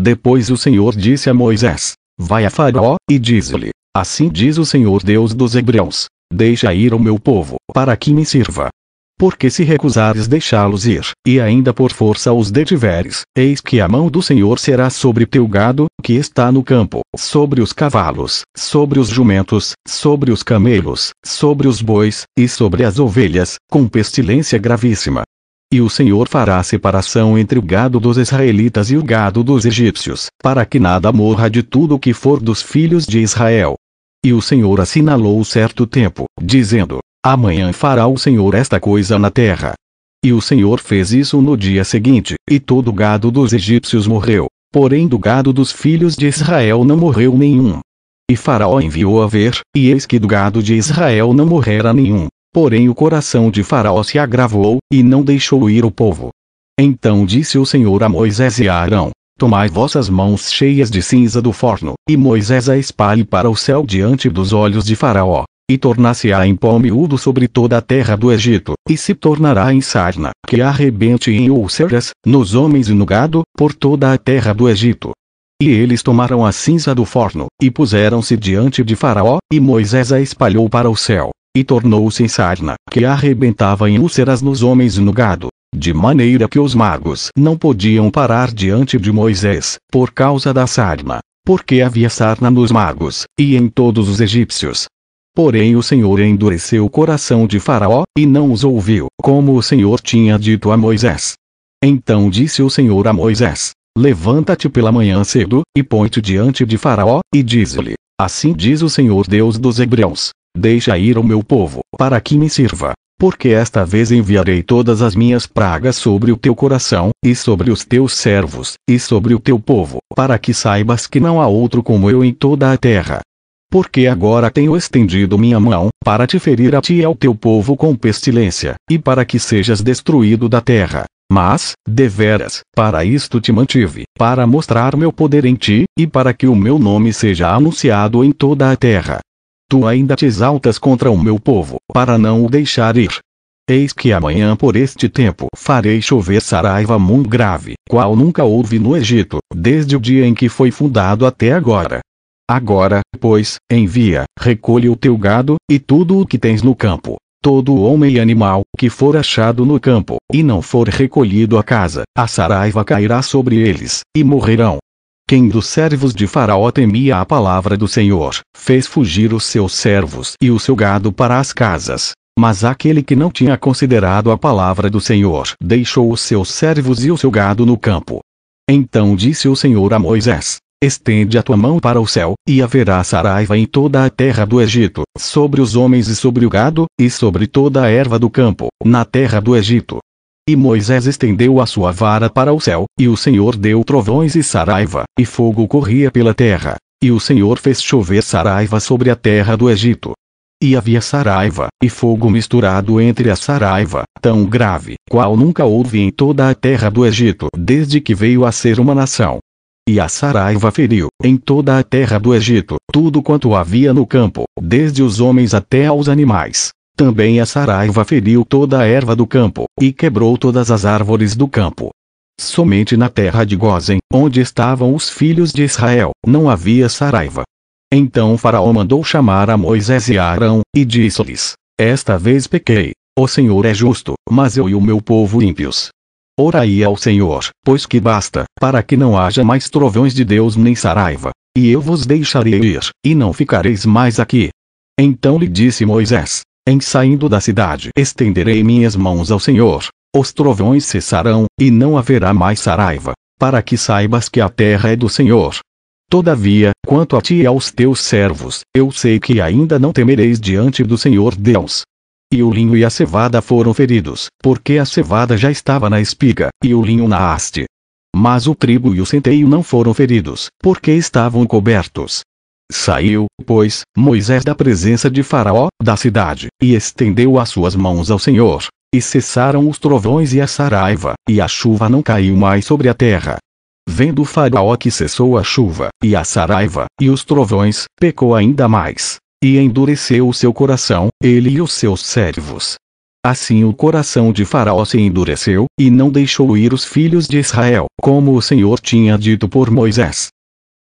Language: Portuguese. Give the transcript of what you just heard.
Depois o Senhor disse a Moisés: vai a Faraó, e diz-lhe: assim diz o Senhor Deus dos Hebreus: deixa ir o meu povo, para que me sirva. Porque se recusares deixá-los ir, e ainda por força os detiveres, eis que a mão do Senhor será sobre teu gado, que está no campo, sobre os cavalos, sobre os jumentos, sobre os camelos, sobre os bois, e sobre as ovelhas, com pestilência gravíssima. E o Senhor fará separação entre o gado dos israelitas e o gado dos egípcios, para que nada morra de tudo o que for dos filhos de Israel. E o Senhor assinalou certo tempo, dizendo: amanhã fará o Senhor esta coisa na terra. E o Senhor fez isso no dia seguinte, e todo o gado dos egípcios morreu, porém do gado dos filhos de Israel não morreu nenhum. E Faraó enviou a ver, e eis que do gado de Israel não morrera nenhum, porém o coração de Faraó se agravou, e não deixou ir o povo. Então disse o Senhor a Moisés e a Arão: tomai vossas mãos cheias de cinza do forno, e Moisés a espalhe para o céu diante dos olhos de Faraó. E tornar-se-á em pó miúdo sobre toda a terra do Egito, e se tornará em sarna, que arrebente em úlceras, nos homens e no gado, por toda a terra do Egito. E eles tomaram a cinza do forno, e puseram-se diante de Faraó, e Moisés a espalhou para o céu, e tornou-se em sarna, que arrebentava em úlceras nos homens e no gado, de maneira que os magos não podiam parar diante de Moisés, por causa da sarna, porque havia sarna nos magos, e em todos os egípcios. Porém o Senhor endureceu o coração de Faraó, e não os ouviu, como o Senhor tinha dito a Moisés. Então disse o Senhor a Moisés: levanta-te pela manhã cedo, e põe-te diante de Faraó, e diz-lhe: assim diz o Senhor Deus dos Hebreus: deixa ir o meu povo, para que me sirva, porque esta vez enviarei todas as minhas pragas sobre o teu coração, e sobre os teus servos, e sobre o teu povo, para que saibas que não há outro como eu em toda a terra. Porque agora tenho estendido minha mão, para te ferir a ti e ao teu povo com pestilência, e para que sejas destruído da terra. Mas, deveras, para isto te mantive, para mostrar meu poder em ti, e para que o meu nome seja anunciado em toda a terra. Tu ainda te exaltas contra o meu povo, para não o deixar ir. Eis que amanhã por este tempo farei chover saraiva muito grave, qual nunca houve no Egito, desde o dia em que foi fundado até agora. Agora, pois, envia, recolhe o teu gado, e tudo o que tens no campo, todo homem e animal, que for achado no campo, e não for recolhido a casa, a saraiva cairá sobre eles, e morrerão. Quem dos servos de Faraó temia a palavra do Senhor, fez fugir os seus servos e o seu gado para as casas. Mas aquele que não tinha considerado a palavra do Senhor, deixou os seus servos e o seu gado no campo. Então disse o Senhor a Moisés: estende a tua mão para o céu, e haverá saraiva em toda a terra do Egito, sobre os homens e sobre o gado, e sobre toda a erva do campo, na terra do Egito. E Moisés estendeu a sua vara para o céu, e o Senhor deu trovões e saraiva, e fogo corria pela terra, e o Senhor fez chover saraiva sobre a terra do Egito. E havia saraiva, e fogo misturado entre a saraiva, tão grave, qual nunca houve em toda a terra do Egito, desde que veio a ser uma nação. E a saraiva feriu, em toda a terra do Egito, tudo quanto havia no campo, desde os homens até aos animais. Também a saraiva feriu toda a erva do campo, e quebrou todas as árvores do campo. Somente na terra de Gósen, onde estavam os filhos de Israel, não havia saraiva. Então Faraó mandou chamar a Moisés e a Arão, e disse-lhes: esta vez pequei. O Senhor é justo, mas eu e o meu povo ímpios. Orai ao Senhor, pois que basta, para que não haja mais trovões de Deus nem saraiva, e eu vos deixarei ir, e não ficareis mais aqui. Então lhe disse Moisés: em saindo da cidade estenderei minhas mãos ao Senhor, os trovões cessarão, e não haverá mais saraiva, para que saibas que a terra é do Senhor. Todavia, quanto a ti e aos teus servos, eu sei que ainda não temereis diante do Senhor Deus. E o linho e a cevada foram feridos, porque a cevada já estava na espiga, e o linho na haste. Mas o trigo e o centeio não foram feridos, porque estavam cobertos. Saiu, pois, Moisés da presença de Faraó, da cidade, e estendeu as suas mãos ao Senhor, e cessaram os trovões e a saraiva, e a chuva não caiu mais sobre a terra. Vendo Faraó que cessou a chuva, e a saraiva, e os trovões, pecou ainda mais, e endureceu o seu coração, ele e os seus servos. Assim o coração de Faraó se endureceu, e não deixou ir os filhos de Israel, como o Senhor tinha dito por Moisés.